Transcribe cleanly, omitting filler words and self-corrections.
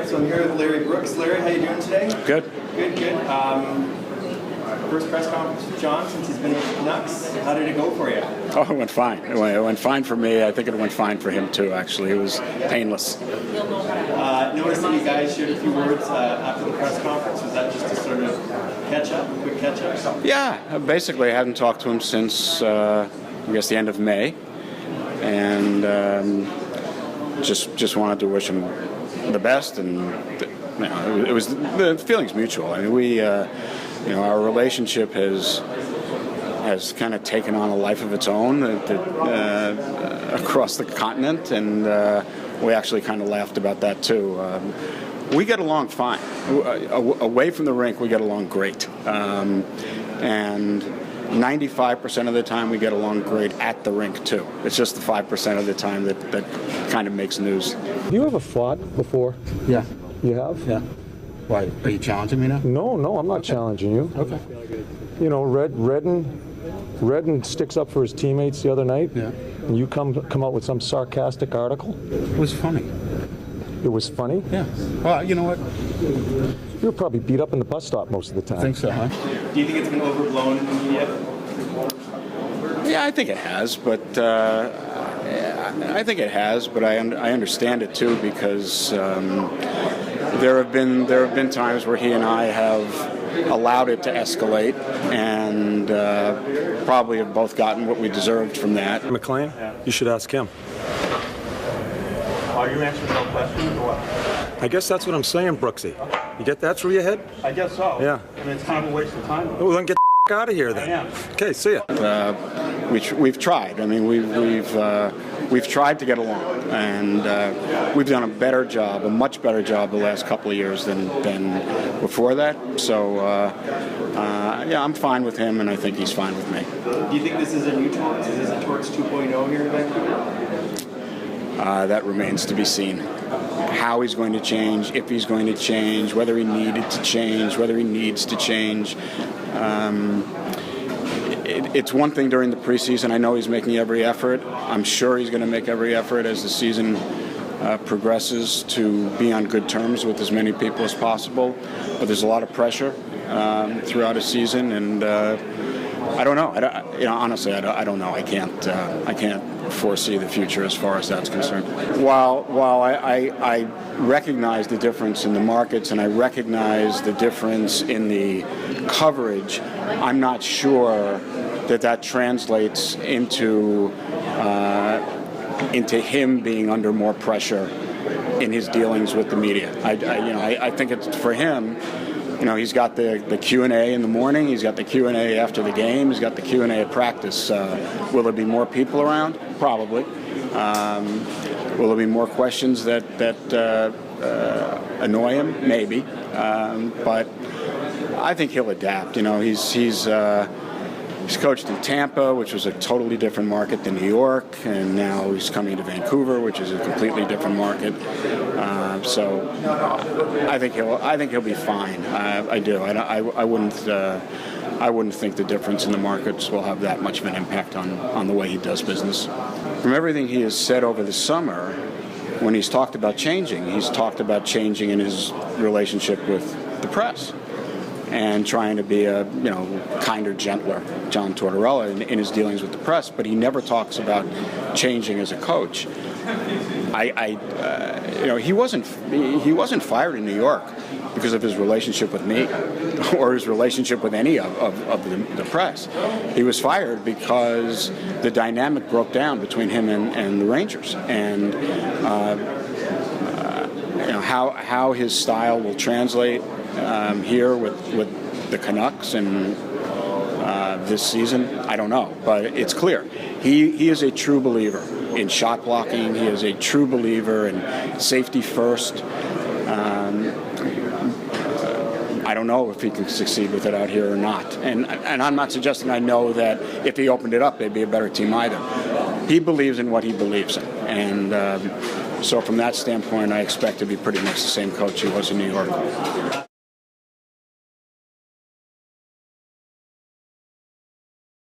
right, so I'm here with Larry Brooks. Larry, how you doing today? Good. Good, good. First press conference with John since he's been with the Canucks. How did it go for you? Oh, it went fine. It went fine for me. I think it went fine for him, too, actually. It was painless. Noticed that you guys shared a few words after the press conference. Was that just to sort of quick catch up? Yeah, basically, I hadn't talked to him since, I guess, the end of May. And just wanted to wish him the best. And, it was the feeling's mutual. I mean, our relationship has kind of taken on a life of its own across the continent, and we actually kind of laughed about that too. We get along fine. Away from the rink, we get along great, and 95% of the time we get along great at the rink too. It's just the 5% of the time that kind of makes news. You ever fought before? Yeah. You have? Yeah. Why? Are you challenging me now? No, I'm not challenging you. Okay. You know, Redden sticks up for his teammates the other night. Yeah. And you come out with some sarcastic article. It was funny. It was funny? Yeah. Well, you know what? You were probably beat up in the bus stop most of the time. I think so, huh? Do you think it's been overblown in the media? Yeah, I think it has, but I understand it too, because there have been times where he and I have allowed it to escalate, and probably have both gotten what we deserved from that. McLean, you should ask him. Are you answering no questions or what? I guess that's what I'm saying, Brooksy. You get that through your head? I guess so. Yeah. I mean, it's kind of a waste of time. Well, then get the out of here then. I am. Okay, see ya. We've tried. I mean, we've tried to get along, and we've done a much better job the last couple of years than before that. So, yeah, I'm fine with him, and I think he's fine with me. Do you think this is a new Torts? Is this a Torts 2.0 here in Vancouver? That remains to be seen. How he's going to change, if he's going to change, whether he needed to change, whether he needs to change. It's one thing during the preseason. I know he's making every effort. I'm sure he's going to make every effort as the season progresses to be on good terms with as many people as possible. But there's a lot of pressure throughout a season, and I don't know. Honestly, I don't know. I can't foresee the future as far as that's concerned. While I recognize the difference in the markets, and I recognize the difference in the coverage, I'm not sure that translates into him being under more pressure in his dealings with the media. I think it's for him. He's got the Q&A in the morning. He's got the Q&A after the game. He's got the Q&A at practice. Will there be more people around? Probably. Will there be more questions that annoy him? Maybe. But I think he'll adapt. He's coached in Tampa, which was a totally different market than New York, and now he's coming to Vancouver, which is a completely different market. So I think he'll be fine. I do. I wouldn't think the difference in the markets will have that much of an impact on the way he does business. From everything he has said over the summer, when he's talked about changing, he's talked about changing in his relationship with the press, and trying to be a kinder, gentler John Tortorella in his dealings with the press, but he never talks about changing as a coach. He wasn't fired in New York because of his relationship with me or his relationship with any of the press. He was fired because the dynamic broke down between him and the Rangers, and how his style will translate here with the Canucks and this season, I don't know, but it's clear he is a true believer in shot blocking. He is a true believer in safety first. I don't know if he can succeed with it out here or not, and I'm not suggesting I know that if he opened it up they'd be a better team either. He believes in what he believes in, and so from that standpoint I expect to be pretty much the same coach he was in New York.